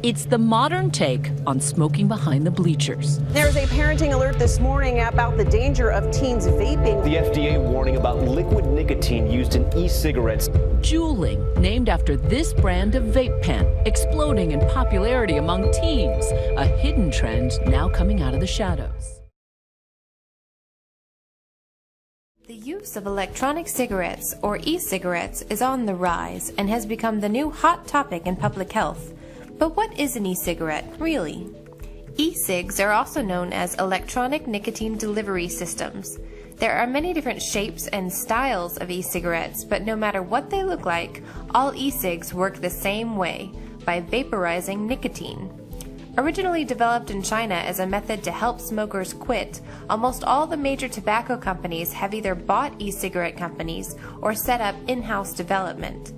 It's the modern take on smoking behind the bleachers. There's a parenting alert this morning about the danger of teens vaping. The FDA warning about liquid nicotine used in e-cigarettes. Juuling, named after this brand of vape pen, exploding in popularity among teens, a hidden trend now coming out of the shadows. The use of electronic cigarettes, or e-cigarettes, is on the rise and has become the new hot topic in public health. But what is an e-cigarette, really? E-cigs are also known as electronic nicotine delivery systems. There are many different shapes and styles of e-cigarettes, but no matter what they look like, all e-cigs work the same way, by vaporizing nicotine. Originally developed in China as a method to help smokers quit, almost all the major tobacco companies have either bought e-cigarette companies or set up in-house development.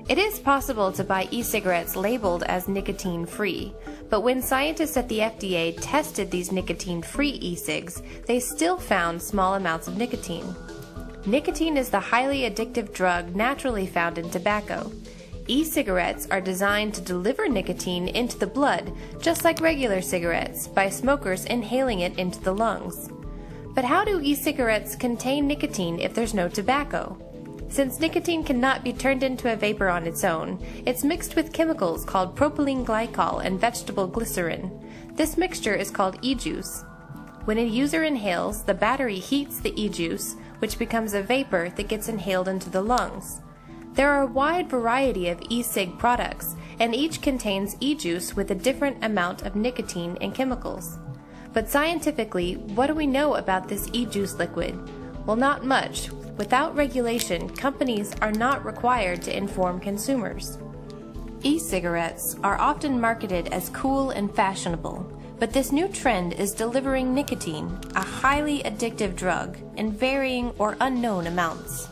It is possible to buy e-cigarettes labeled as nicotine-free, but when scientists at the FDA tested these nicotine-free e-cigs, they still found small amounts of nicotine. Nicotine is the highly addictive drug naturally found in tobacco. E-cigarettes are designed to deliver nicotine into the blood, just like regular cigarettes, by smokers inhaling it into the lungs. But how do e-cigarettes contain nicotine if there's no tobacco? Since nicotine cannot be turned into a vapor on its own, it's mixed with chemicals called propylene glycol and vegetable glycerin. This mixture is called e-juice. When a user inhales, the battery heats the e-juice, which becomes a vapor that gets inhaled into the lungs. There are a wide variety of e-cig products, and each contains e-juice with a different amount of nicotine and chemicals. But scientifically, what do we know about this e-juice liquid? Well, not much. Without regulation, companies are not required to inform consumers. E-cigarettes are often marketed as cool and fashionable, but this new trend is delivering nicotine, a highly addictive drug, in varying or unknown amounts.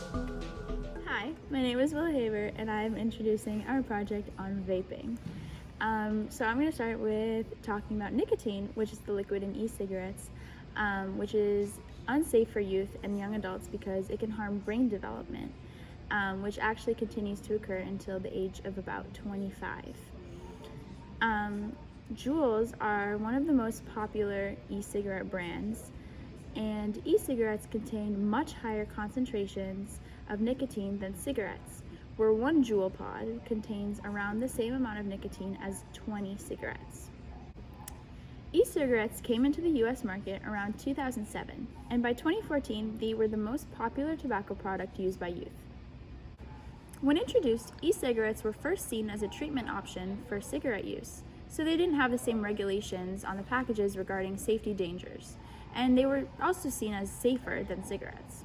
Hi, my name is Willa Haber, and I'm introducing our project on vaping. So I'm going to start with talking about nicotine, which is the liquid in e-cigarettes, which is unsafe for youth and young adults because it can harm brain development, which actually continues to occur until the age of about 25. Juuls are one of the most popular e-cigarette brands, and e-cigarettes contain much higher concentrations of nicotine than cigarettes, where one Juul pod contains around the same amount of nicotine as 20 cigarettes. E-cigarettes came into the US market around 2007, and by 2014 they were the most popular tobacco product used by youth. When introduced, e-cigarettes were first seen as a treatment option for cigarette use, so they didn't have the same regulations on the packages regarding safety dangers, and they were also seen as safer than cigarettes.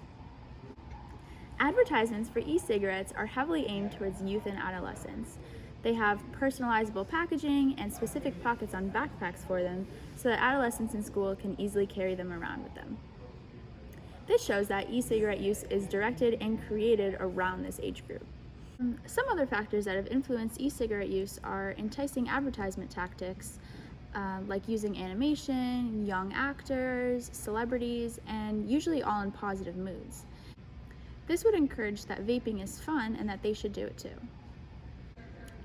Advertisements for e-cigarettes are heavily aimed towards youth and adolescents. They have personalizable packaging and specific pockets on backpacks for them so that adolescents in school can easily carry them around with them. This shows that e-cigarette use is directed and created around this age group. Some other factors that have influenced e-cigarette use are enticing advertisement tactics, like using animation, young actors, celebrities, and usually all in positive moods. This would encourage that vaping is fun and that they should do it too.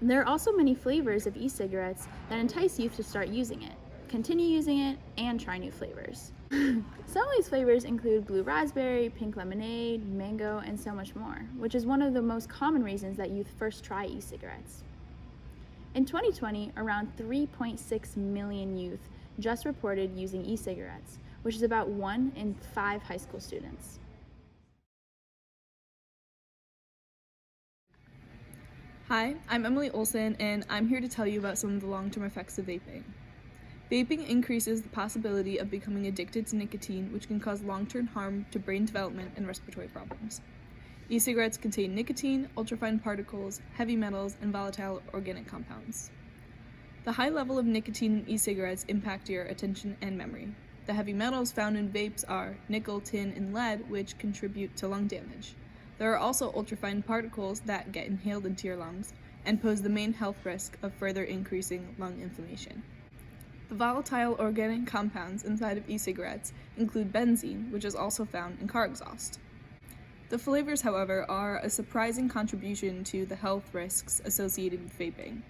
There are also many flavors of e-cigarettes that entice youth to start using it, continue using it, and try new flavors. Some of these flavors include blue raspberry, pink lemonade, mango, and so much more, which is one of the most common reasons that youth first try e-cigarettes. In 2020, around 3.6 million youth just reported using e-cigarettes, which is about 1 in 5 high school students. Hi, I'm Emily Olson, and I'm here to tell you about some of the long-term effects of vaping. Vaping increases the possibility of becoming addicted to nicotine, which can cause long-term harm to brain development and respiratory problems. E-cigarettes contain nicotine, ultrafine particles, heavy metals, and volatile organic compounds. The high level of nicotine in e-cigarettes impact your attention and memory. The heavy metals found in vapes are nickel, tin, and lead, which contribute to lung damage. There are also ultrafine particles that get inhaled into your lungs and pose the main health risk of further increasing lung inflammation. The volatile organic compounds inside of e-cigarettes include benzene, which is also found in car exhaust. The flavors, however, are a surprising contribution to the health risks associated with vaping.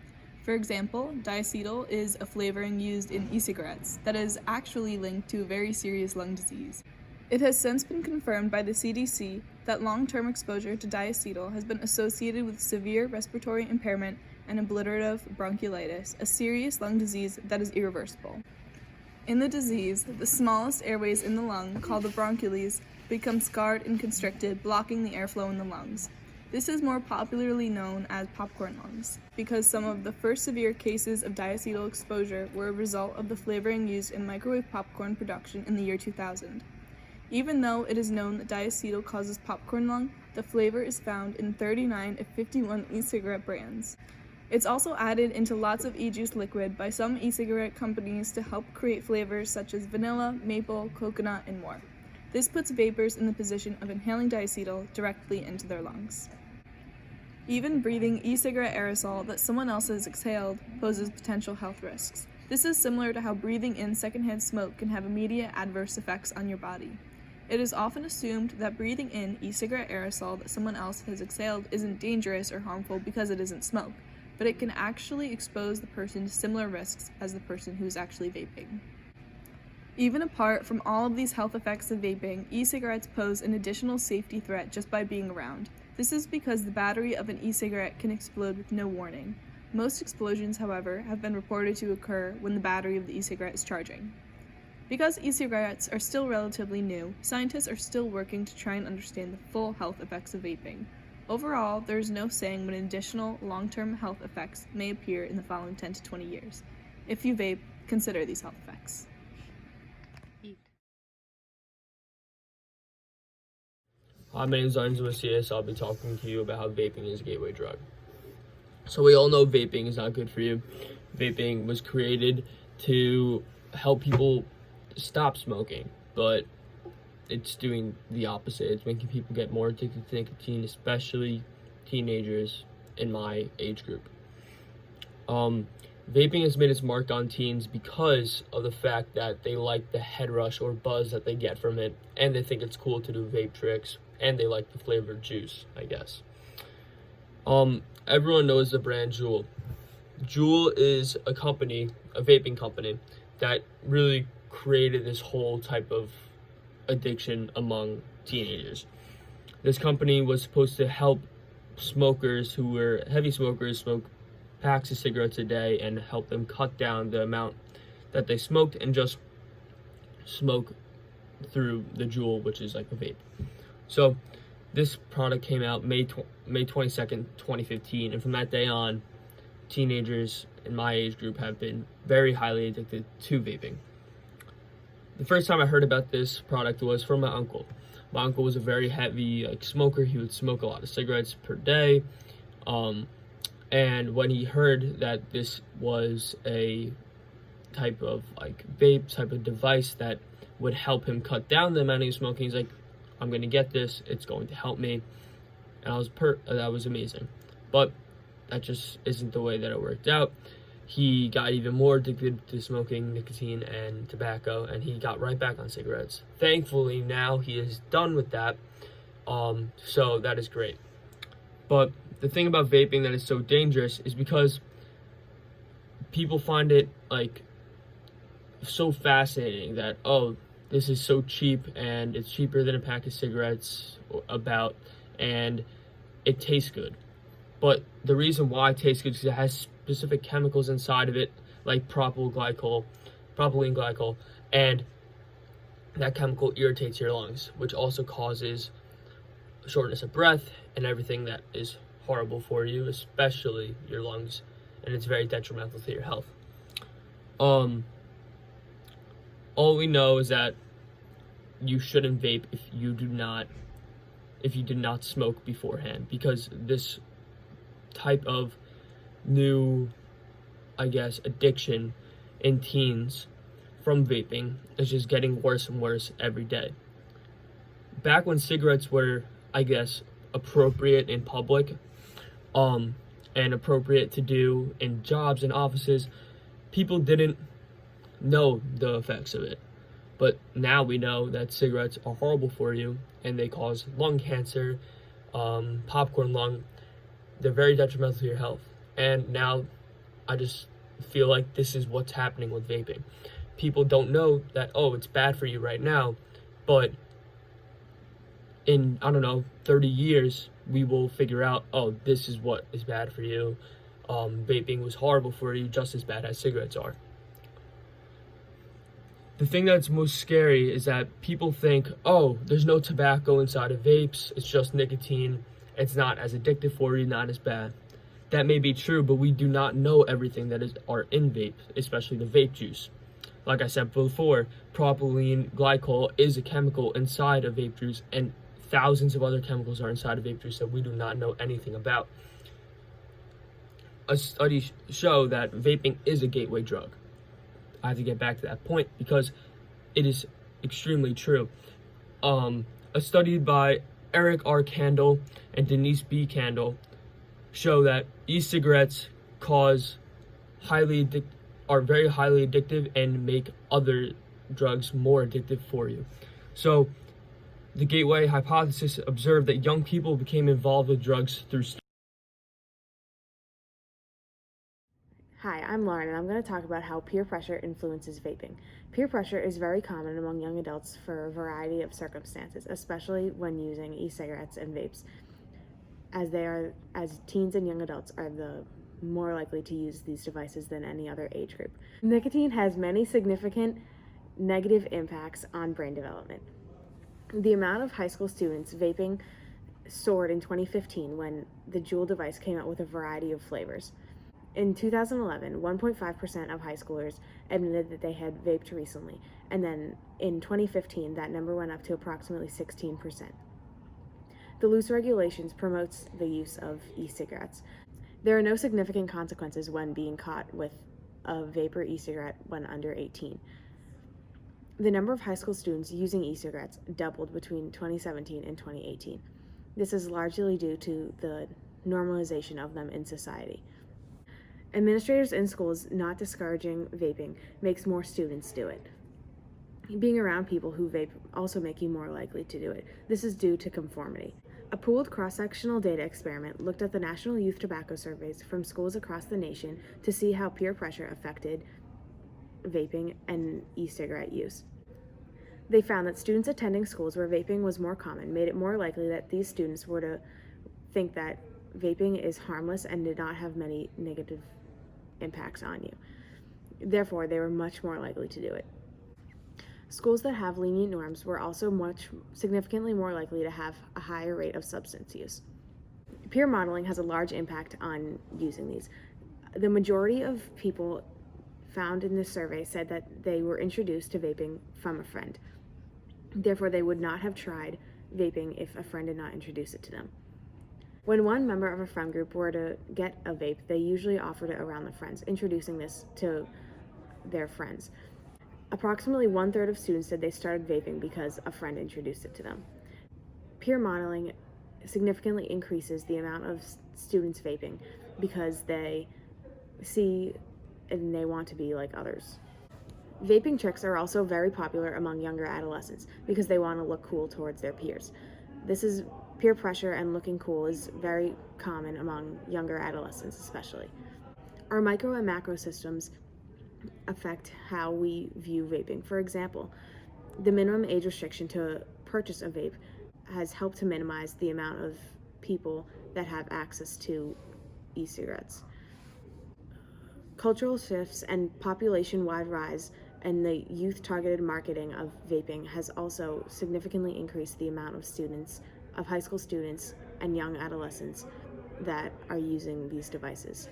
For example, diacetyl is a flavoring used in e-cigarettes that is actually linked to a very serious lung disease. It has since been confirmed by the CDC that long-term exposure to diacetyl has been associated with severe respiratory impairment and obliterative bronchiolitis, a serious lung disease that is irreversible. In the disease, the smallest airways in the lung, called the bronchioles, become scarred and constricted, blocking the airflow in the lungs. This is more popularly known as popcorn lungs, because some of the first severe cases of diacetyl exposure were a result of the flavoring used in microwave popcorn production in the year 2000. Even though it is known that diacetyl causes popcorn lung, the flavor is found in 39 of 51 e-cigarette brands. It's also added into lots of e-juice liquid by some e-cigarette companies to help create flavors such as vanilla, maple, coconut, and more. This puts vapors in the position of inhaling diacetyl directly into their lungs. Even breathing e-cigarette aerosol that someone else has exhaled poses potential health risks. This is similar to how breathing in secondhand smoke can have immediate adverse effects on your body. It is often assumed that breathing in e-cigarette aerosol that someone else has exhaled isn't dangerous or harmful because it isn't smoke, but it can actually expose the person to similar risks as the person who is actually vaping. Even apart from all of these health effects of vaping, e-cigarettes pose an additional safety threat just by being around. This is because the battery of an e-cigarette can explode with no warning. Most explosions, however, have been reported to occur when the battery of the e-cigarette is charging. Because e-cigarettes are still relatively new, scientists are still working to try and understand the full health effects of vaping. Overall, there is no saying when additional long-term health effects may appear in the following 10 to 20 years. If you vape, consider these health effects. Hi, my name is Arnzo Macias. I'll be talking to you about how vaping is a gateway drug. So we all know vaping is not good for you. Vaping was created to help people stop smoking, but it's doing the opposite. It's making people get more addicted to nicotine, especially teenagers in my age group. Vaping has made its mark on teens because of the fact that they like the head rush or buzz that they get from it, and they think it's cool to do vape tricks, and they like the flavored juice, I guess. Everyone knows the brand Juul. Juul is a company, a vaping company, that really created this whole type of addiction among teenagers. This company was supposed to help smokers who were heavy smokers smoke packs of cigarettes a day and help them cut down the amount that they smoked and just smoke through the Juul, which is like a vape. So this product came out May 22nd, 2015, and from that day on, teenagers in my age group have been very highly addicted to vaping. The first time I heard about this product was from my uncle. My uncle was a very heavy smoker. He would smoke a lot of cigarettes per day. And when he heard that this was a type of vape type of device that would help him cut down the amount of smoking, he's like, I'm gonna get this, it's going to help me. And that was amazing. But that just isn't the way that it worked out. He got even more addicted to smoking nicotine and tobacco, and he got right back on cigarettes. Thankfully, now he is done with that, so that is great. But the thing about vaping that is so dangerous is because people find it so fascinating that, oh, this is so cheap and it's cheaper than a pack of cigarettes and it tastes good. But the reason why it tastes good is because it has specific chemicals inside of it, like propylene glycol, and that chemical irritates your lungs, which also causes shortness of breath and everything that is horrible for you, especially your lungs, and it's very detrimental to your health. All we know is that you shouldn't vape if you did not smoke beforehand, because this type of new, addiction in teens from vaping is just getting worse and worse every day. Back when cigarettes were, appropriate in public, and appropriate to do in jobs and offices, people didn't know the effects of it. But now we know that cigarettes are horrible for you, and they cause lung cancer, popcorn lung. They're very detrimental to your health. And now I just feel like this is what's happening with vaping. People don't know that, oh, it's bad for you right now, but in, I don't know, 30 years, we will figure out, oh, this is what is bad for you. Vaping was horrible for you, just as bad as cigarettes are. The thing that's most scary is that people think, oh, there's no tobacco inside of vapes, it's just nicotine, it's not as addictive for you, not as bad. That may be true, but we do not know everything that are in vape, especially the vape juice. Like I said before, propylene glycol is a chemical inside of vape juice, and thousands of other chemicals are inside of vape juice that we do not know anything about. A study show that vaping is a gateway drug. I have to get back to that point because it is extremely true. A study by Eric R. Kandel and Denise B. Kandel show that e-cigarettes are very highly addictive and make other drugs more addictive for you. So the gateway hypothesis observed that young people became involved with drugs through Hi, I'm Lauren, and I'm going to talk about how peer pressure influences vaping. Peer pressure is very common among young adults for a variety of circumstances, especially when using e-cigarettes and vapes, as teens and young adults are the more likely to use these devices than any other age group. Nicotine has many significant negative impacts on brain development. The amount of high school students vaping soared in 2015 when the Juul device came out with a variety of flavors. In 2011, 1.5% of high schoolers admitted that they had vaped recently, and then in 2015, that number went up to approximately 16%. The loose regulations promotes the use of e-cigarettes. There are no significant consequences when being caught with a vape or e-cigarette when under 18. The number of high school students using e-cigarettes doubled between 2017 and 2018. This is largely due to the normalization of them in society. Administrators in schools not discouraging vaping makes more students do it. Being around people who vape also make you more likely to do it. This is due to conformity. A pooled cross-sectional data experiment looked at the national youth tobacco surveys from schools across the nation to see how peer pressure affected vaping and e-cigarette use. They found that students attending schools where vaping was more common made it more likely that these students were to think that vaping is harmless and did not have many negative impacts on you. Therefore, they were much more likely to do it. Schools that have lenient norms were also significantly more likely to have a higher rate of substance use. Peer modeling has a large impact on using these. The majority of people found in this survey said that they were introduced to vaping from a friend. Therefore, they would not have tried vaping if a friend did not introduce it to them. When one member of a friend group were to get a vape, they usually offered it around the friends, introducing this to their friends. Approximately 1/3 of students said they started vaping because a friend introduced it to them. Peer modeling significantly increases the amount of students vaping because they see and they want to be like others. Vaping tricks are also very popular among younger adolescents because they want to look cool towards their peers. Peer pressure and looking cool is very common among younger adolescents especially. Our micro and macro systems affect how we view vaping. For example, the minimum age restriction to purchase a vape has helped to minimize the amount of people that have access to e-cigarettes. Cultural shifts and population-wide rise and the youth-targeted marketing of vaping has also significantly increased the amount of high school students and young adolescents that are using these devices.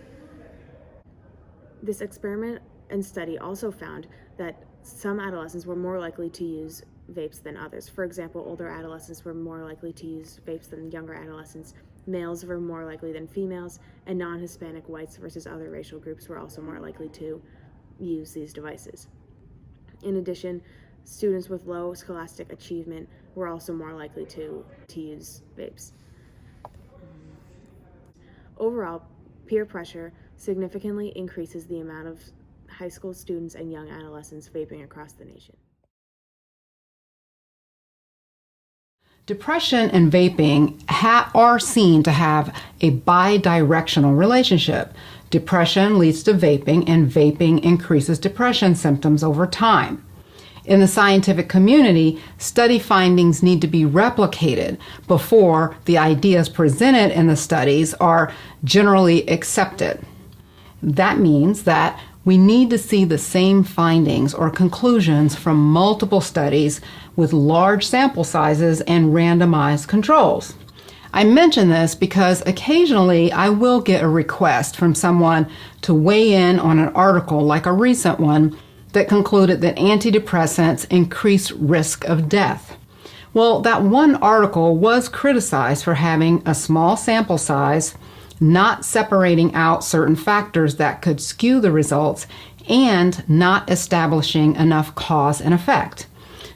This experiment and study also found that some adolescents were more likely to use vapes than others. For example, older adolescents were more likely to use vapes than younger adolescents. Males were more likely than females, and non-Hispanic whites versus other racial groups were also more likely to use these devices. In addition, students with low scholastic achievement were also more likely to use vapes. Overall, peer pressure significantly increases the amount of high school students and young adolescents vaping across the nation. Depression and vaping are seen to have a bidirectional relationship. Depression leads to vaping, and vaping increases depression symptoms over time. In the scientific community, study findings need to be replicated before the ideas presented in the studies are generally accepted. That means that we need to see the same findings or conclusions from multiple studies with large sample sizes and randomized controls. I mention this because occasionally I will get a request from someone to weigh in on an article like a recent one that concluded that antidepressants increase risk of death. Well, that one article was criticized for having a small sample size, not separating out certain factors that could skew the results, and not establishing enough cause and effect.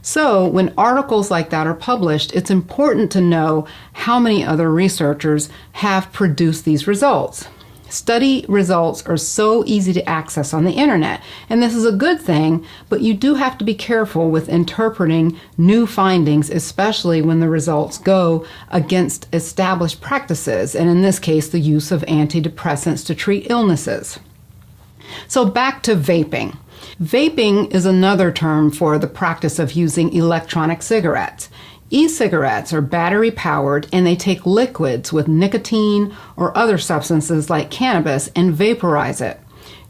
So when articles like that are published, it's important to know how many other researchers have produced these results. Study results are so easy to access on the internet, and this is a good thing, but you do have to be careful with interpreting new findings, especially when the results go against established practices, and in this case, the use of antidepressants to treat illnesses. So back to vaping. Vaping is another term for the practice of using electronic cigarettes. E-cigarettes are battery-powered, and they take liquids with nicotine or other substances like cannabis and vaporize it.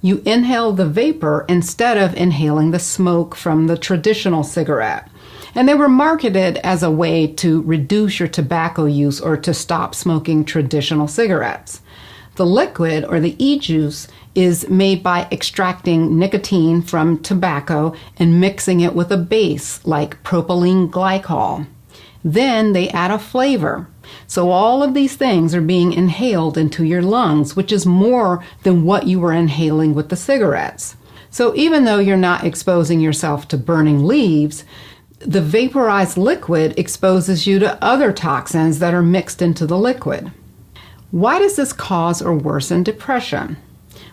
You inhale the vapor instead of inhaling the smoke from the traditional cigarette. And they were marketed as a way to reduce your tobacco use or to stop smoking traditional cigarettes. The liquid, or the e-juice, is made by extracting nicotine from tobacco and mixing it with a base like propylene glycol. Then they add a flavor. So all of these things are being inhaled into your lungs, which is more than what you were inhaling with the cigarettes. So even though you're not exposing yourself to burning leaves, the vaporized liquid exposes you to other toxins that are mixed into the liquid. Why does this cause or worsen depression?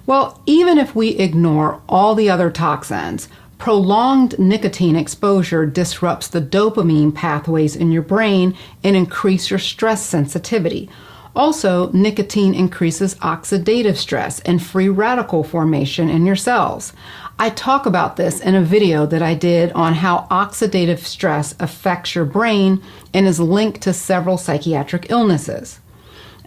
Well, even if we ignore all the other toxins, prolonged nicotine exposure disrupts the dopamine pathways in your brain and increase your stress sensitivity. Also, nicotine increases oxidative stress and free radical formation in your cells. I talk about this in a video that I did on how oxidative stress affects your brain and is linked to several psychiatric illnesses.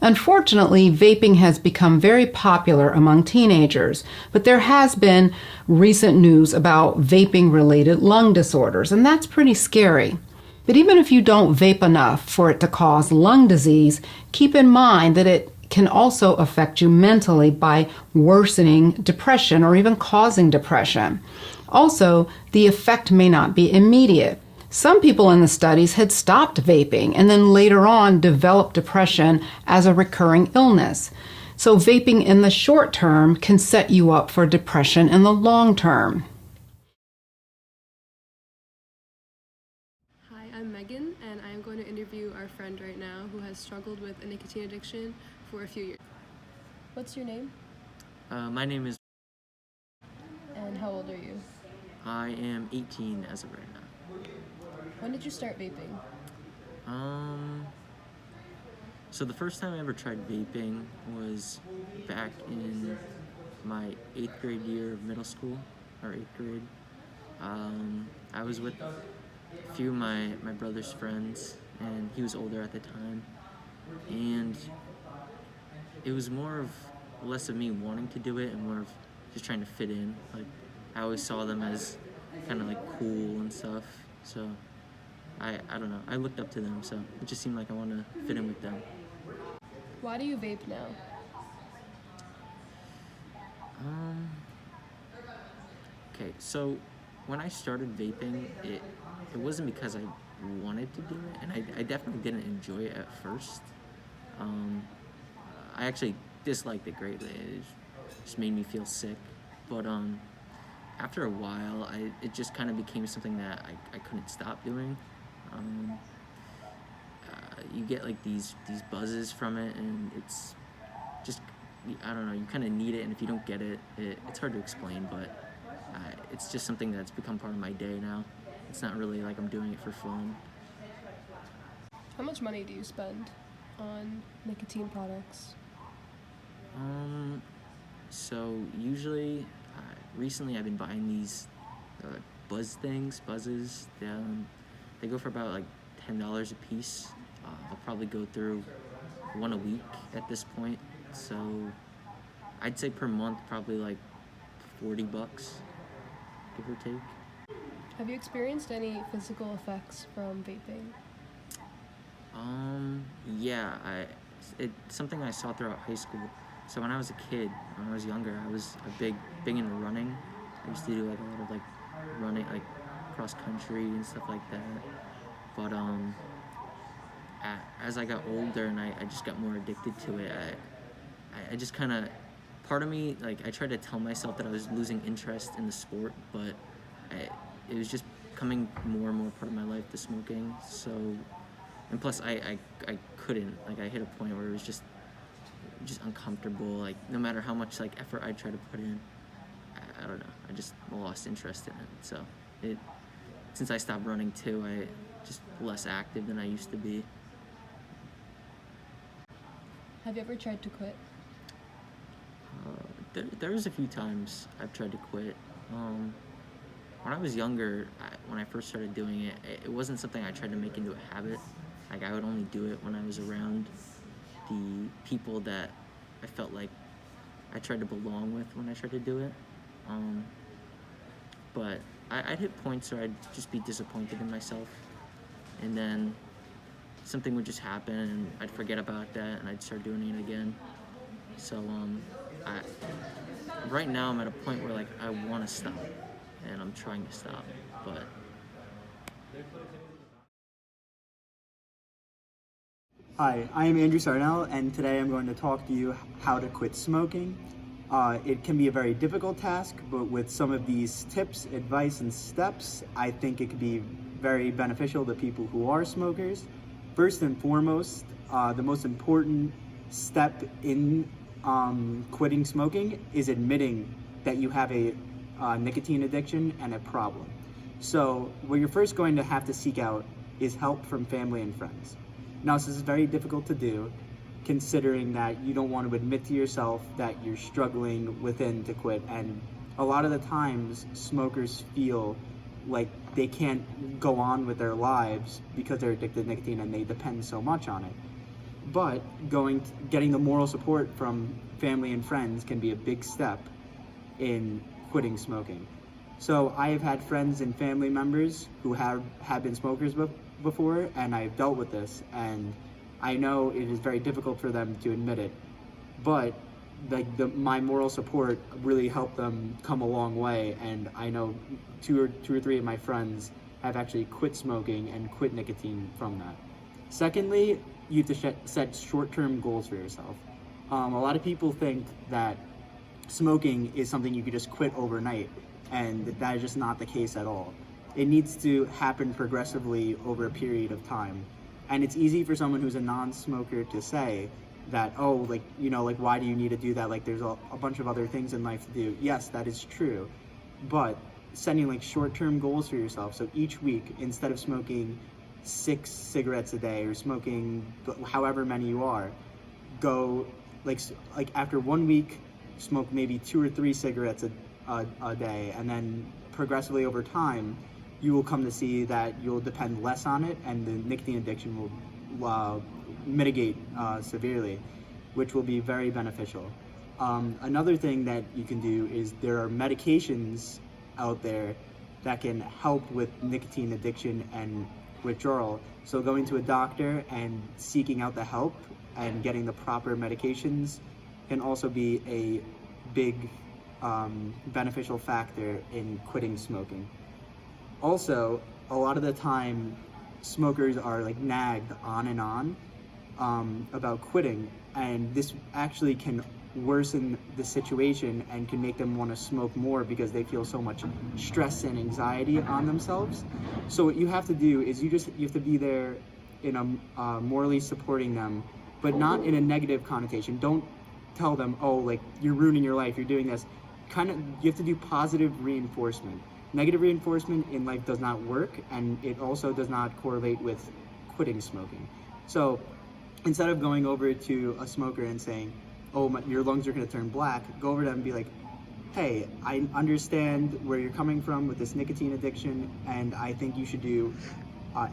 Unfortunately, vaping has become very popular among teenagers, but there has been recent news about vaping-related lung disorders, and that's pretty scary. But even if you don't vape enough for it to cause lung disease, keep in mind that it can also affect you mentally by worsening depression or even causing depression. Also, the effect may not be immediate. Some people in the studies had stopped vaping and then later on developed depression as a recurring illness. So vaping in the short term can set you up for depression in the long term. Hi, I'm Megan, and I am going to interview our friend right now who has struggled with a nicotine addiction for a few years. What's your name? My name is... And how old are you? I am 18 as of right now. When did you start vaping? So the first time I ever tried vaping was back in my 8th grade year of middle school, or 8th grade. I was with a few of my brother's friends, and he was older at the time, and it was less of me wanting to do it and more of just trying to fit in. Like, I always saw them as kind of like cool and stuff, so I don't know, I looked up to them, so it just seemed like I wanted to fit in with them. Why do you vape now? Okay, so when I started vaping, it wasn't because I wanted to do it, and I definitely didn't enjoy it at first. I actually disliked it greatly. It just made me feel sick, but after a while, it just kind of became something that I couldn't stop doing. You get like these buzzes from it, and it's just, I don't know, you kind of need it, and if you don't get it, it's hard to explain, but it's just something that's become part of my day now. It's not really like I'm doing it for fun. How much money do you spend on nicotine products? So usually, recently I've been buying these buzzes. They go for about like $10 a piece. I'll probably go through one a week at this point. So I'd say per month probably like $40, give or take. Have you experienced any physical effects from vaping? Yeah, it's something I saw throughout high school. So when I was a kid, when I was younger, I was big into running. I used to do like a lot of like running, like cross country and stuff like that. But as I got older and I just got more addicted to it, I just kind of, part of me, like I tried to tell myself that I was losing interest in the sport, but it was just becoming more and more part of my life, the smoking. So, and plus I couldn't, like I hit a point where it was just uncomfortable. Like no matter how much like effort I try to put in, I don't know, I just lost interest in it. So since I stopped running too, I just less active than I used to be. Have you ever tried to quit? There was a few times I've tried to quit. When I was younger, when I first started doing it, it wasn't something I tried to make into a habit. Like I would only do it when I was around the people that I felt like I tried to belong with when I tried to do it. But I'd hit points where I'd just be disappointed in myself, and then something would just happen and I'd forget about that and I'd start doing it again. So right now I'm at a point where like I want to stop and I'm trying to stop, but Hi, I am Andrew Sarnell, and today I'm going to talk to you how to quit smoking. It can be a very difficult task, but with some of these tips, advice, and steps, I think it could be very beneficial to people who are smokers. First and foremost, the most important step in quitting smoking is admitting that you have a nicotine addiction and a problem. So what you're first going to have to seek out is help from family and friends. Now, this is very difficult to do, considering that you don't want to admit to yourself that you're struggling within to quit. And a lot of the times, smokers feel like they can't go on with their lives because they're addicted to nicotine and they depend so much on it. But getting the moral support from family and friends can be a big step in quitting smoking. So I have had friends and family members who have been smokers before, and I've dealt with this, and I know it is very difficult for them to admit it, but my moral support really helped them come a long way, and I know two or three of my friends have actually quit smoking and quit nicotine from that. Secondly, you have to set short-term goals for yourself. A lot of people think that smoking is something you could just quit overnight, and that is just not the case at all. It needs to happen progressively over a period of time. And it's easy for someone who's a non-smoker to say that, oh, like, you know, like, why do you need to do that? Like, there's a bunch of other things in life to do. Yes, that is true. But setting like short-term goals for yourself. So each week, instead of smoking 6 cigarettes a day or smoking however many you are, go like after 1 week, smoke maybe 2 or 3 cigarettes a day, and then progressively over time, you will come to see that you'll depend less on it, and the nicotine addiction will mitigate severely, which will be very beneficial. Another thing that you can do is there are medications out there that can help with nicotine addiction and withdrawal. So going to a doctor and seeking out the help and getting the proper medications can also be a big beneficial factor in quitting smoking. Also, a lot of the time, smokers are like nagged on and on about quitting, and this actually can worsen the situation and can make them want to smoke more because they feel so much stress and anxiety on themselves. So what you have to do is you have to be there in a morally supporting them, but not in a negative connotation. Don't tell them, oh, like, you're ruining your life, you're doing this. You have to do positive reinforcement. Negative reinforcement in life does not work, and it also does not correlate with quitting smoking. So instead of going over to a smoker and saying, oh, your lungs are going to turn black, go over to them and be like, hey, I understand where you're coming from with this nicotine addiction, and I think you should do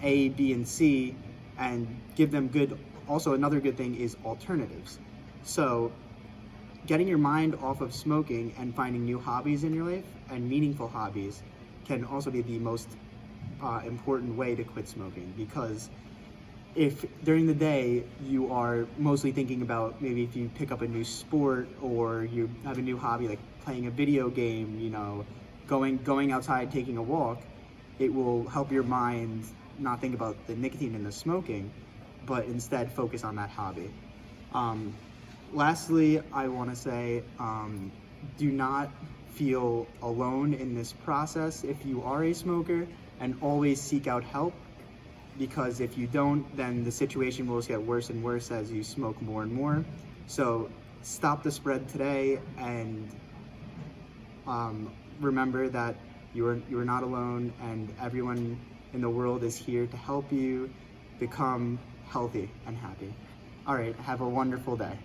A, B, and C, and give them good. Also, another good thing is alternatives. So getting your mind off of smoking and finding new hobbies in your life and meaningful hobbies can also be the most important way to quit smoking, because if during the day you are mostly thinking about maybe if you pick up a new sport or you have a new hobby like playing a video game, you know, going outside, taking a walk, it will help your mind not think about the nicotine and the smoking, but instead focus on that hobby. Lastly, I want to say, do not feel alone in this process if you are a smoker, and always seek out help, because if you don't, then the situation will just get worse and worse as you smoke more and more. So stop the spread today, and remember that you are not alone, and everyone in the world is here to help you become healthy and happy. All right, have a wonderful day.